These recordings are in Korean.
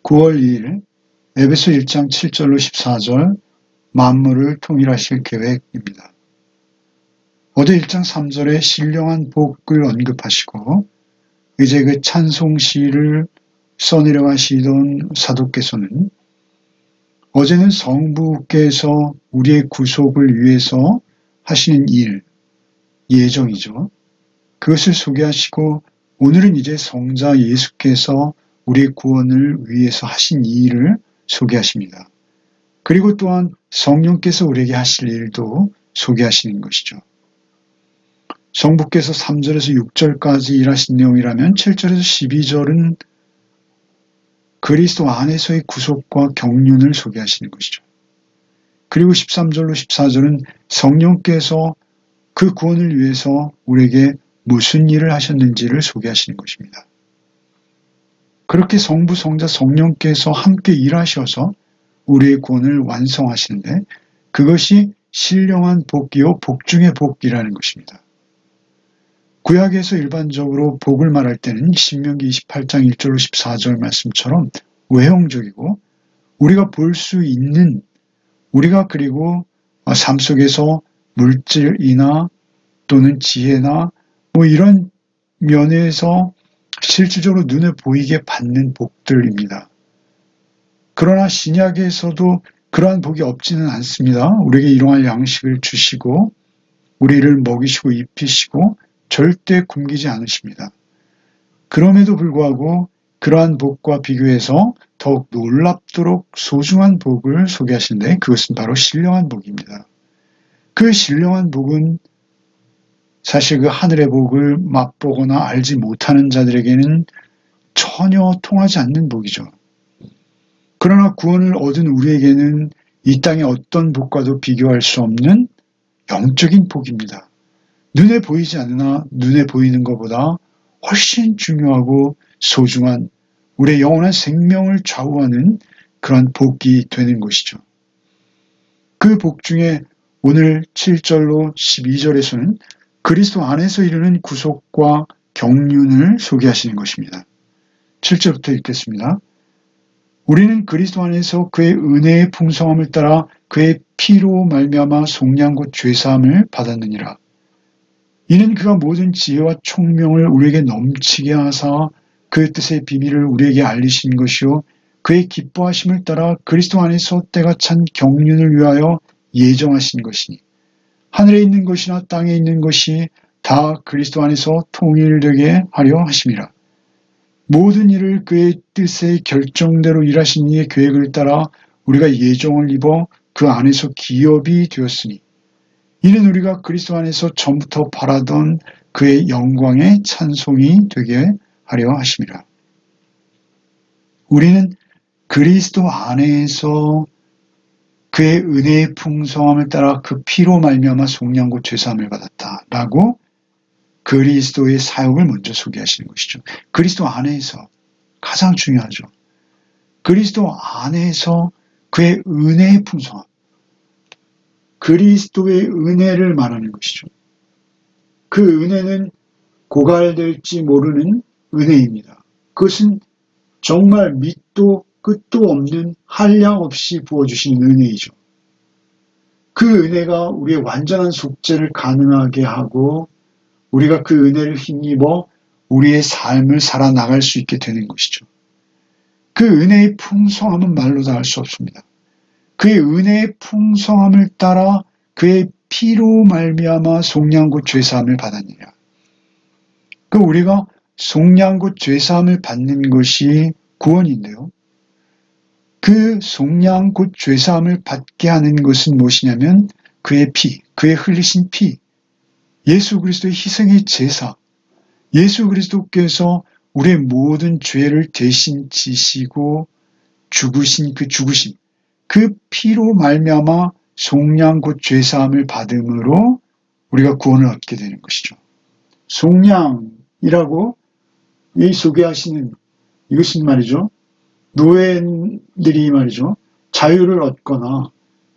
9월 2일 에베소 1장 7절로 14절 만물을 통일하실 계획입니다. 어제 1장 3절에 신령한 복을 언급하시고 이제 그 찬송시를 써내려가시던 사도께서는 어제는 성부께서 우리의 구속을 위해서 하시는 일, 예정이죠. 그것을 소개하시고 오늘은 이제 성자 예수께서 우리의 구원을 위해서 하신 이 일을 소개하십니다. 그리고 또한 성령께서 우리에게 하실 일도 소개하시는 것이죠. 성부께서 3절에서 6절까지 일하신 내용이라면 7절에서 12절은 그리스도 안에서의 구속과 경륜을 소개하시는 것이죠. 그리고 13절로 14절은 성령께서 그 구원을 위해서 우리에게 무슨 일을 하셨는지를 소개하시는 것입니다. 그렇게 성부, 성자, 성령께서 함께 일하셔서 우리의 구원을 완성하시는데 그것이 신령한 복이요 복 중의 복이라는 것입니다. 구약에서 일반적으로 복을 말할 때는 신명기 28장 1절로 14절 말씀처럼 외형적이고 우리가 볼 수 있는 우리가 그리고 삶 속에서 물질이나 또는 지혜나 이런 면에서 실질적으로 눈에 보이게 받는 복들입니다. 그러나 신약에서도 그러한 복이 없지는 않습니다. 우리에게 일용할 양식을 주시고 우리를 먹이시고 입히시고 절대 굶기지 않으십니다. 그럼에도 불구하고 그러한 복과 비교해서 더욱 놀랍도록 소중한 복을 소개하시는데 그것은 바로 신령한 복입니다. 그 신령한 복은 사실 그 하늘의 복을 맛보거나 알지 못하는 자들에게는 전혀 통하지 않는 복이죠. 그러나 구원을 얻은 우리에게는 이 땅의 어떤 복과도 비교할 수 없는 영적인 복입니다. 눈에 보이지 않으나 눈에 보이는 것보다 훨씬 중요하고 소중한 우리의 영원한 생명을 좌우하는 그런 복이 되는 것이죠. 그 복 중에 오늘 7절로 12절에서는 그리스도 안에서 이루는 구속과 경륜을 소개하시는 것입니다. 7절부터 읽겠습니다. 우리는 그리스도 안에서 그의 은혜의 풍성함을 따라 그의 피로 말미암아 속량 곧 죄사함을 받았느니라. 이는 그가 모든 지혜와 총명을 우리에게 넘치게 하사 그 뜻의 비밀을 우리에게 알리신 것이요 그의 기뻐하심을 따라 그리스도 안에서 때가 찬 경륜을 위하여 예정하신 것이니 하늘에 있는 것이나 땅에 있는 것이 다 그리스도 안에서 통일되게 하려 하심이라. 모든 일을 그의 뜻의 결정대로 일하신 이의 계획을 따라 우리가 예정을 입어 그 안에서 기업이 되었으니 이는 우리가 그리스도 안에서 전부터 바라던 그의 영광의 찬송이 되게 하려 하심이라. 우리는 그리스도 안에서 그의 은혜의 풍성함을 따라 그 피로 말미암아 속량 곧 죄사함을 받았다라고 그리스도의 사역을 먼저 소개하시는 것이죠. 그리스도 안에서 가장 중요하죠. 그리스도 안에서 그의 은혜의 풍성함, 그리스도의 은혜를 말하는 것이죠. 그 은혜는 고갈될지 모르는 은혜입니다. 그것은 정말 밑도 끝도 없는 한량 없이 부어주시는 은혜이죠. 그 은혜가 우리의 완전한 속죄를 가능하게 하고 우리가 그 은혜를 힘입어 우리의 삶을 살아나갈 수 있게 되는 것이죠. 그 은혜의 풍성함은 말로 다 할 수 없습니다. 그의 은혜의 풍성함을 따라 그의 피로 말미암아 속량 곧 죄사함을 받았느니라. 우리가 속량 곧 죄사함을 받는 것이 구원인데요. 그 속량 곧 죄사함을 받게 하는 것은 무엇이냐면 그의 피, 그의 흘리신 피, 예수 그리스도의 희생의 제사, 예수 그리스도께서 우리의 모든 죄를 대신 지시고 죽으신 그 죽으심, 그 피로 말미암아 속량 곧 죄사함을 받음으로 우리가 구원을 얻게 되는 것이죠. 속량이라고 이 소개하시는 이것은 말이죠. 노예들이 말이죠. 자유를 얻거나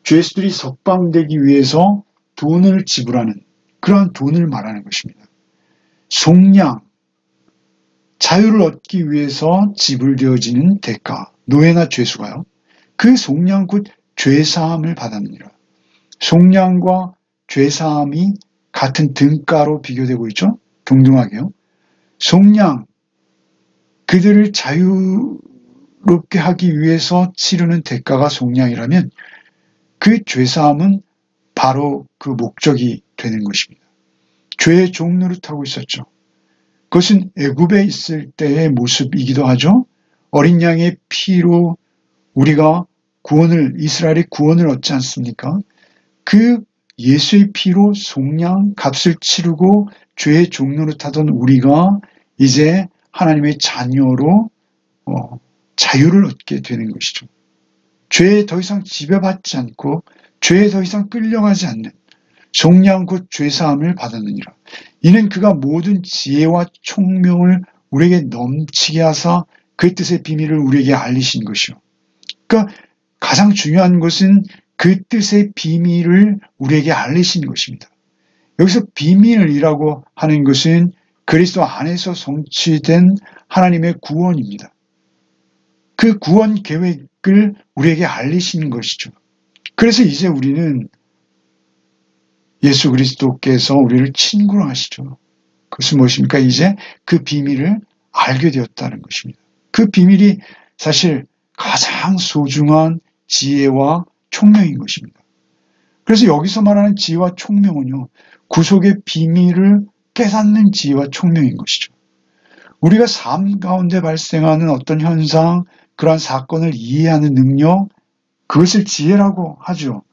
죄수들이 석방되기 위해서 돈을 지불하는 그러한 돈을 말하는 것입니다. 속량, 자유를 얻기 위해서 지불되어지는 대가, 노예나 죄수가요. 그 속량 곧 죄사함을 받았느니라. 속량과 죄사함이 같은 등가로 비교되고 있죠. 동등하게요. 속량, 그들을 자유롭게 하기 위해서 치르는 대가가 속량이라면 그 죄사함은 바로 그 목적이 되는 것입니다. 죄의 종노릇하고 있었죠. 그것은 애굽에 있을 때의 모습이기도 하죠. 어린 양의 피로 우리가 이스라엘의 구원을 얻지 않습니까? 그 예수의 피로 속량 값을 치르고 죄의 종노릇하던 우리가 이제 하나님의 자녀로 자유를 얻게 되는 것이죠. 죄에 더 이상 지배받지 않고 죄에 더 이상 끌려가지 않는 속량 곧 죄사함을 받았느니라. 이는 그가 모든 지혜와 총명을 우리에게 넘치게 하사 그 뜻의 비밀을 우리에게 알리신 것이요. 그러니까 가장 중요한 것은 그 뜻의 비밀을 우리에게 알리신 것입니다. 여기서 비밀이라고 하는 것은 그리스도 안에서 성취된 하나님의 구원입니다. 그 구원 계획을 우리에게 알리신 것이죠. 그래서 이제 우리는 예수 그리스도께서 우리를 친구로 하시죠. 그것은 무엇입니까? 이제 그 비밀을 알게 되었다는 것입니다. 그 비밀이 사실 가장 소중한 지혜와 총명인 것입니다. 그래서 여기서 말하는 지혜와 총명은요, 구속의 비밀을 깨닫는 지혜와 총명인 것이죠. 우리가 삶 가운데 발생하는 어떤 현상, 그러한 사건을 이해하는 능력, 그것을 지혜라고 하죠.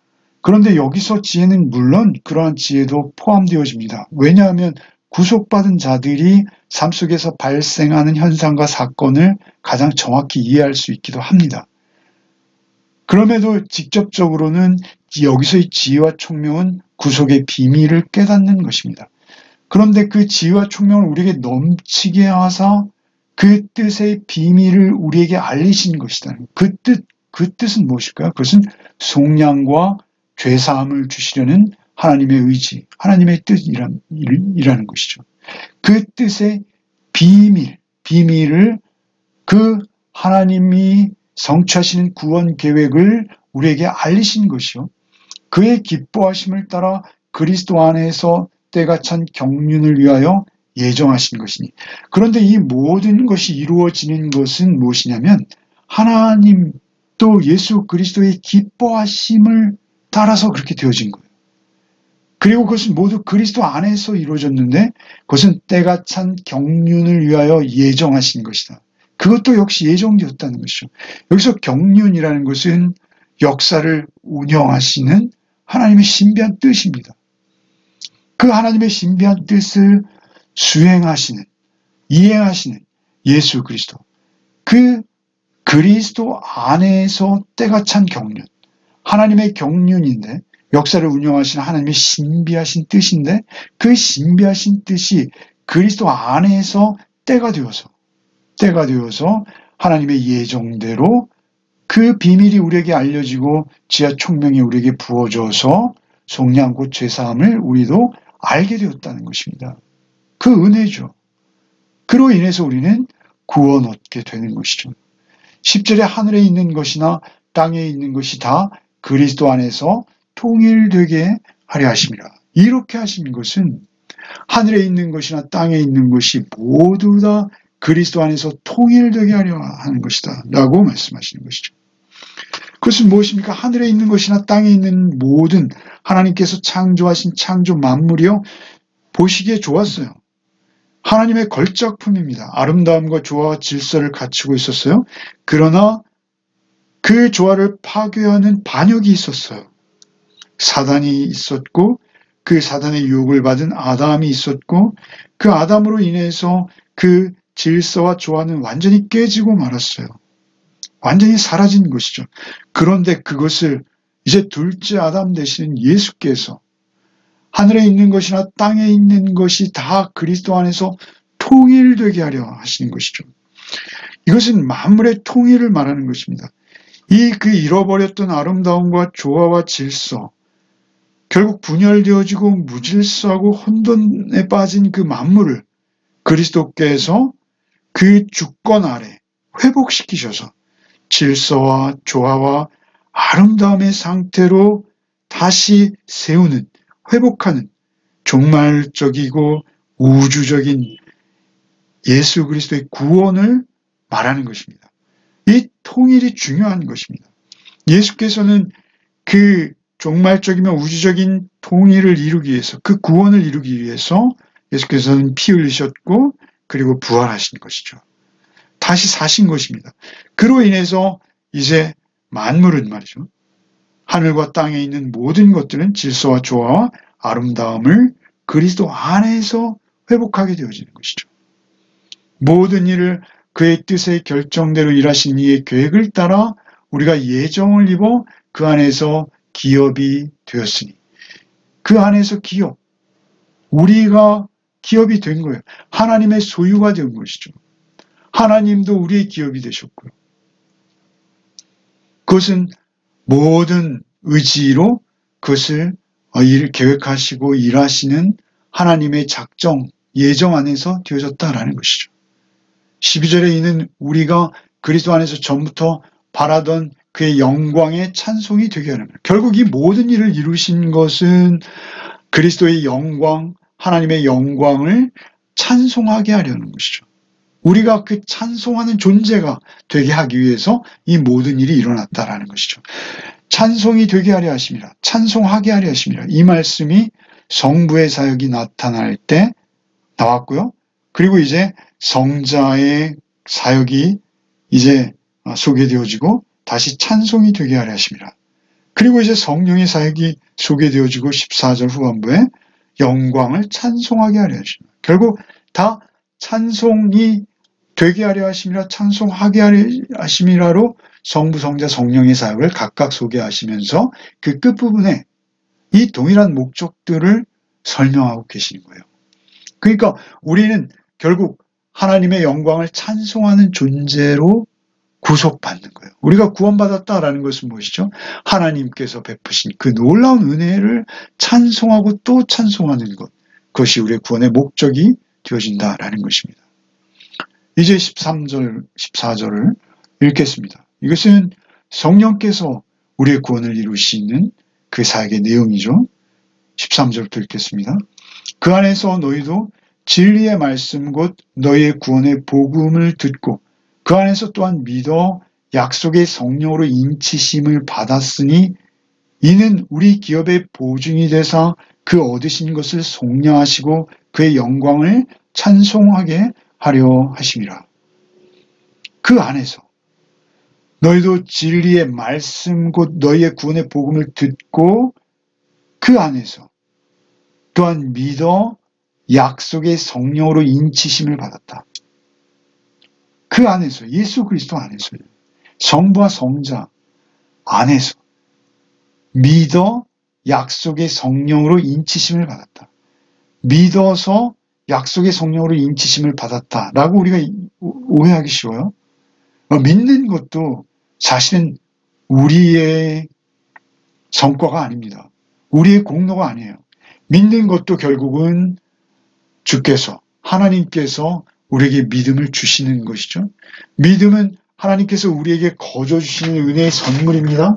그런데 여기서 지혜는 물론 그러한 지혜도 포함되어집니다. 왜냐하면 구속받은 자들이 삶 속에서 발생하는 현상과 사건을 가장 정확히 이해할 수 있기도 합니다. 그럼에도 직접적으로는 여기서의 지혜와 총명은 구속의 비밀을 깨닫는 것입니다. 그런데 그 지혜와 총명을 우리에게 넘치게 하사 그 뜻의 비밀을 우리에게 알리신 것이다. 그 뜻은 무엇일까요? 그것은 속량과 죄사함을 주시려는 하나님의 의지, 하나님의 뜻이라는 것이죠. 그 뜻의 비밀을 그 하나님이 성취하시는 구원 계획을 우리에게 알리신 것이요. 그의 기뻐하심을 따라 그리스도 안에서 때가 찬 경륜을 위하여 예정하신 것이니. 그런데 이 모든 것이 이루어지는 것은 무엇이냐면 하나님 또 예수 그리스도의 기뻐하심을 따라서 그렇게 되어진 거예요. 그리고 그것은 모두 그리스도 안에서 이루어졌는데 그것은 때가 찬 경륜을 위하여 예정하신 것이다. 그것도 역시 예정되었다는 것이죠. 여기서 경륜이라는 것은 역사를 운영하시는 하나님의 신비한 뜻입니다. 그 하나님의 신비한 뜻을 수행하시는, 이행하시는 예수 그리스도. 그 그리스도 안에서 때가 찬 경륜. 하나님의 경륜인데 역사를 운영하시는 하나님의 신비하신 뜻인데 그 신비하신 뜻이 그리스도 안에서 때가 되어서 하나님의 예정대로 그 비밀이 우리에게 알려지고 지혜와 총명이 우리에게 부어져서 속량 곧 죄사함을 우리도 알게 되었다는 것입니다. 그 은혜죠. 그로 인해서 우리는 구원 얻게 되는 것이죠. 10절에 하늘에 있는 것이나 땅에 있는 것이 다 그리스도 안에서 통일되게 하려 하심이라. 이렇게 하신 것은 하늘에 있는 것이나 땅에 있는 것이 모두 다 그리스도 안에서 통일되게 하려 하는 것이다 라고 말씀하시는 것이죠. 그것은 무엇입니까? 하늘에 있는 것이나 땅에 있는 모든 하나님께서 창조하신 창조 만물이요 보시기에 좋았어요. 하나님의 걸작품입니다. 아름다움과 조화와 질서를 갖추고 있었어요. 그러나 그 조화를 파괴하는 반역이 있었어요. 사단이 있었고 그 사단의 유혹을 받은 아담이 있었고 그 아담으로 인해서 그 질서와 조화는 완전히 깨지고 말았어요. 완전히 사라진 것이죠. 그런데 그것을 이제 둘째 아담 되시는 예수께서 하늘에 있는 것이나 땅에 있는 것이 다 그리스도 안에서 통일되게 하려 하시는 것이죠. 이것은 만물의 통일을 말하는 것입니다. 그 잃어버렸던 아름다움과 조화와 질서, 결국 분열되어지고 무질서하고 혼돈에 빠진 그 만물을 그리스도께서 그 주권 아래 회복시키셔서 질서와 조화와 아름다움의 상태로 다시 세우는, 회복하는 종말적이고 우주적인 예수 그리스도의 구원을 말하는 것입니다. 이 통일이 중요한 것입니다. 예수께서는 그 종말적이며 우주적인 통일을 이루기 위해서, 그 구원을 이루기 위해서 예수께서는 피 흘리셨고 그리고 부활하신 것이죠. 다시 사신 것입니다. 그로 인해서 이제 만물은 말이죠. 하늘과 땅에 있는 모든 것들은 질서와 조화와 아름다움을 그리스도 안에서 회복하게 되어지는 것이죠. 모든 일을 그의 뜻의 결정대로 일하신 이의 계획을 따라 우리가 예정을 입어 그 안에서 기업이 되었으니, 그 안에서 기업, 우리가 기업이 된 거예요. 하나님의 소유가 된 것이죠. 하나님도 우리의 기업이 되셨고요. 그것은 모든 의지로 그것을 계획하시고 일하시는 하나님의 작정, 예정 안에서 되어졌다라는 것이죠. 12절에 있는 우리가 그리스도 안에서 전부터 바라던 그의 영광의 찬송이 되게 하는 거예요. 결국 이 모든 일을 이루신 것은 그리스도의 영광, 하나님의 영광을 찬송하게 하려는 것이죠. 우리가 그 찬송하는 존재가 되게 하기 위해서 이 모든 일이 일어났다라는 것이죠. 찬송이 되게 하려 하심이라, 찬송하게 하려 하심이라. 이 말씀이 성부의 사역이 나타날 때 나왔고요. 그리고 이제 성자의 사역이 이제 소개되어지고 다시 찬송이 되게 하려 하심이라. 그리고 이제 성령의 사역이 소개되어지고 14절 후반부에 영광을 찬송하게 하려 하십니다. 결국 다 찬송이 되게 하려 하심이라, 찬송하게 하려 하심이라로 성부, 성자, 성령의 사역을 각각 소개하시면서 그 끝부분에 이 동일한 목적들을 설명하고 계시는 거예요. 그러니까 우리는 결국 하나님의 영광을 찬송하는 존재로 구속받는 거예요. 우리가 구원받았다라는 것은 무엇이죠? 하나님께서 베푸신 그 놀라운 은혜를 찬송하고 또 찬송하는 것. 그것이 우리의 구원의 목적이 되어진다라는 것입니다. 이제 13절, 14절을 읽겠습니다. 이것은 성령께서 우리의 구원을 이루시는 그 사역의 내용이죠. 13절부터 읽겠습니다. 그 안에서 너희도 진리의 말씀 곧 너희의 구원의 복음을 듣고 그 안에서 또한 믿어 약속의 성령으로 인치심을 받았으니 이는 우리 기업의 보증이 되사 그 얻으신 것을 속량하시고 그의 영광을 찬송하게 하려 하심이라. 그 안에서 너희도 진리의 말씀 곧 너희의 구원의 복음을 듣고 그 안에서 또한 믿어 약속의 성령으로 인치심을 받았다. 그 안에서, 예수 그리스도 안에서, 성부와 성자 안에서 믿어 약속의 성령으로 인치심을 받았다. 믿어서 약속의 성령으로 인치심을 받았다라고 우리가 오해하기 쉬워요. 믿는 것도 사실은 우리의 성과가 아닙니다. 우리의 공로가 아니에요. 믿는 것도 결국은 주께서, 하나님께서 우리에게 믿음을 주시는 것이죠. 믿음은 하나님께서 우리에게 거저 주시는 은혜의 선물입니다.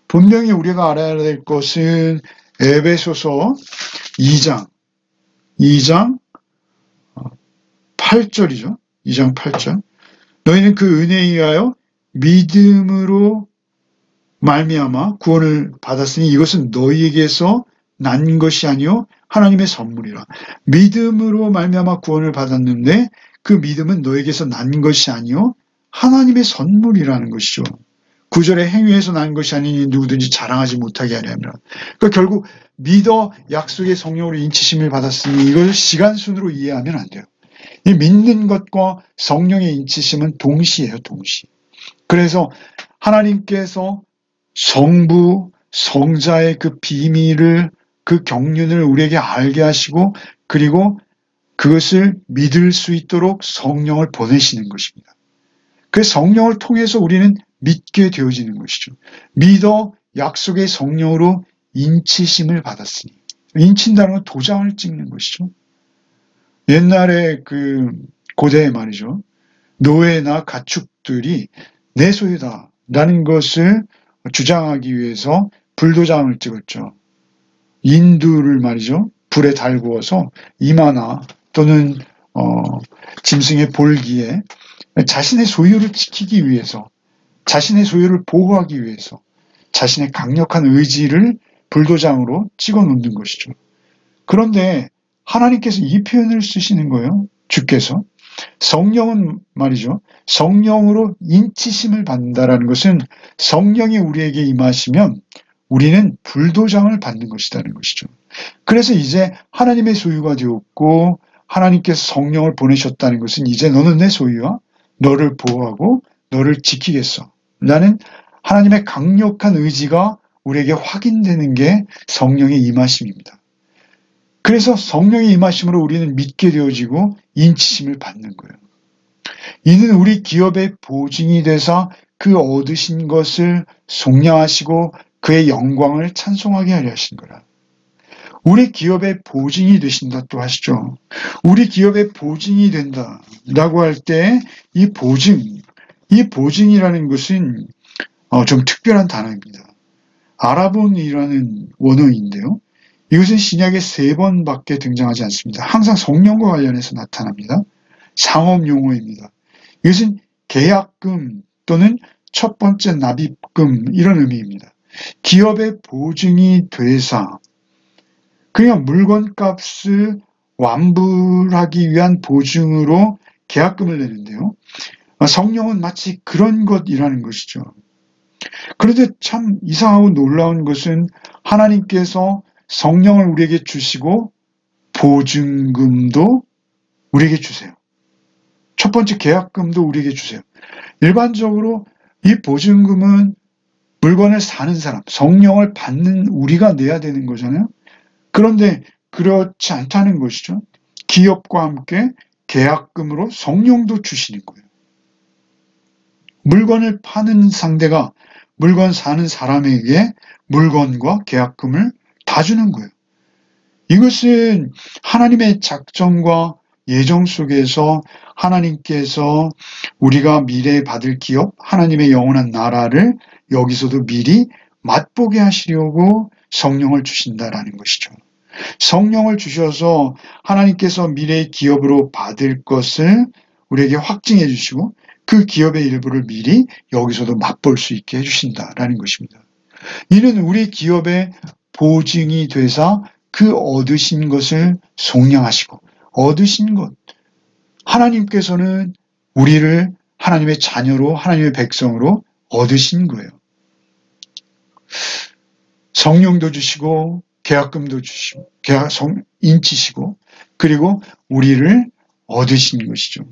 분명히 우리가 알아야 될 것은 에베소서 2장 8절이죠. 2장 8절. 너희는 그 은혜에 의하여 믿음으로 말미암아 구원을 받았으니 이것은 너희에게서 난 것이 아니요 하나님의 선물이라. 믿음으로 말미암아 구원을 받았는데 그 믿음은 너에게서 난 것이 아니요 하나님의 선물이라는 것이죠. 9절에 행위에서 난 것이 아니니 누구든지 자랑하지 못하게 하려 함이라. 그러니까 결국 믿어 약속의 성령으로 인치심을 받았으니 이걸 시간순으로 이해하면 안 돼요. 이 믿는 것과 성령의 인치심은 동시예요, 동시. 그래서 하나님께서 성부, 성자의 그 비밀을, 그 경륜을 우리에게 알게 하시고 그리고 그것을 믿을 수 있도록 성령을 보내시는 것입니다. 그 성령을 통해서 우리는 믿게 되어지는 것이죠. 믿어 약속의 성령으로 인치심을 받았으니. 인친다는 건 도장을 찍는 것이죠. 옛날에 그 고대에 말이죠. 노예나 가축들이 내 소유다라는 것을 주장하기 위해서 불도장을 찍었죠. 인두를 말이죠. 불에 달구어서 이마나 또는 짐승의 볼기에 자신의 소유를 지키기 위해서, 자신의 소유를 보호하기 위해서 자신의 강력한 의지를 불도장으로 찍어 놓는 것이죠. 그런데 하나님께서 이 표현을 쓰시는 거예요. 주께서. 성령은 말이죠. 성령으로 인치심을 받는다라는 것은 성령이 우리에게 임하시면 우리는 불도장을 받는 것이라는 것이죠. 그래서 이제 하나님의 소유가 되었고 하나님께서 성령을 보내셨다는 것은 이제 너는 내 소유야. 너를 보호하고 너를 지키겠어. 라는 하나님의 강력한 의지가 우리에게 확인되는 게 성령의 임하심입니다. 그래서 성령의 임하심으로 우리는 믿게 되어지고 인치심을 받는 거예요. 이는 우리 기업의 보증이 되사 그 얻으신 것을 속량하시고 그의 영광을 찬송하게 하려 하신 거라. 우리 기업의 보증이 되신다 또 하시죠. 우리 기업의 보증이 된다라고 할 때 이 보증이라는 것은 좀 특별한 단어입니다. 아라본이라는 원어인데요. 이것은 신약에 3번밖에 등장하지 않습니다. 항상 성령과 관련해서 나타납니다. 상업 용어입니다. 이것은 계약금 또는 첫 번째 납입금 이런 의미입니다. 기업의 보증이 되사 그냥 물건값을 완불하기 위한 보증으로 계약금을 내는데요. 성령은 마치 그런 것이라는 것이죠. 그런데 참 이상하고 놀라운 것은 하나님께서 성령을 우리에게 주시고 보증금도 우리에게 주세요. 첫 번째 계약금도 우리에게 주세요. 일반적으로 이 보증금은 물건을 사는 사람, 성령을 받는 우리가 내야 되는 거잖아요. 그런데 그렇지 않다는 것이죠. 기업과 함께 계약금으로 성령도 주시는 거예요. 물건을 파는 상대가 물건 사는 사람에게 물건과 계약금을 다 주는 거예요. 이것은 하나님의 작정과 예정 속에서 하나님께서 우리가 미래에 받을 기업, 하나님의 영원한 나라를 여기서도 미리 맛보게 하시려고 성령을 주신다라는 것이죠. 성령을 주셔서 하나님께서 미래의 기업으로 받을 것을 우리에게 확증해 주시고 그 기업의 일부를 미리 여기서도 맛볼 수 있게 해주신다라는 것입니다. 이는 우리 기업의 보증이 되사 그 얻으신 것을 속량하시고 얻으신 것, 하나님께서는 우리를 하나님의 자녀로 하나님의 백성으로 얻으신 거예요. 성령도 주시고 계약금도 주시고 인치시고 그리고 우리를 얻으신 것이죠.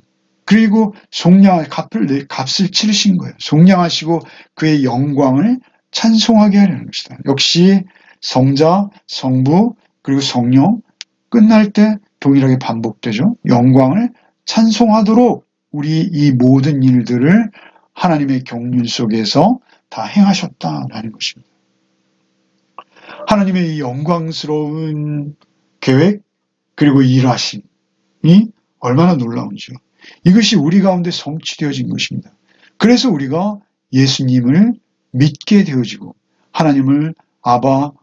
그리고 값을 치르신 거예요. 속량하시고 그의 영광을 찬송하게 하려는 것이다. 역시 성자, 성부, 그리고 성령 끝날 때 동일하게 반복되죠. 영광을 찬송하도록 우리 이 모든 일들을 하나님의 경륜 속에서 다 행하셨다라는 것입니다. 하나님의 이 영광스러운 계획 그리고 일하심이 얼마나 놀라운지요. 이것이 우리 가운데 성취되어진 것입니다. 그래서 우리가 예수님을 믿게 되어지고 하나님을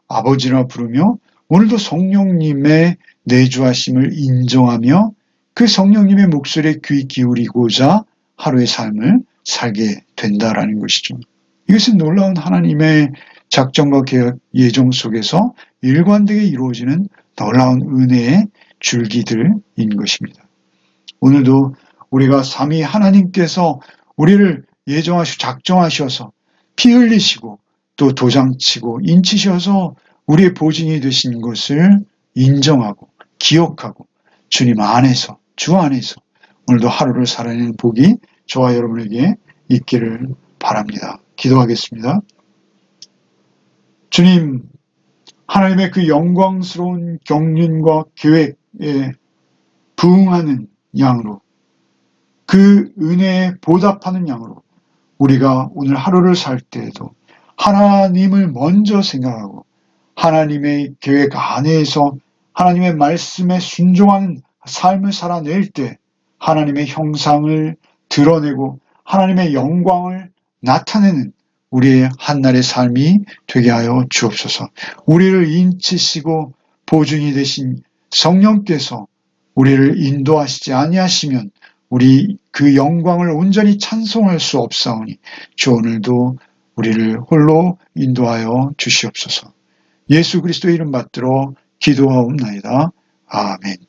아버지라 부르며 오늘도 성령님의 내주하심을 인정하며 그 성령님의 목소리에 귀 기울이고자 하루의 삶을 살게 된다라는 것이죠. 이것은 놀라운 하나님의 작정과 계획, 예정 속에서 일관되게 이루어지는 놀라운 은혜의 줄기들인 것입니다. 오늘도 우리가 삼위 하나님께서 우리를 예정하시고 작정하셔서 피 흘리시고 또 도장치고 인치셔서 우리의 보증이 되신 것을 인정하고 기억하고 주님 안에서 주 안에서 오늘도 하루를 살아내는 복이 저와 여러분에게 있기를 바랍니다. 기도하겠습니다. 주님, 하나님의 그 영광스러운 경륜과 계획에 부응하는 양으로 그 은혜에 보답하는 양으로 우리가 오늘 하루를 살 때에도 하나님을 먼저 생각하고 하나님의 계획 안에서 하나님의 말씀에 순종하는 삶을 살아낼 때 하나님의 형상을 드러내고 하나님의 영광을 나타내는 우리의 한날의 삶이 되게 하여 주옵소서. 우리를 인치시고 보증이 되신 성령께서 우리를 인도하시지 아니하시면 우리 그 영광을 온전히 찬송할 수 없사오니 주 오늘도 우리를 홀로 인도하여 주시옵소서. 예수 그리스도의 이름 받들어 기도하옵나이다. 아멘.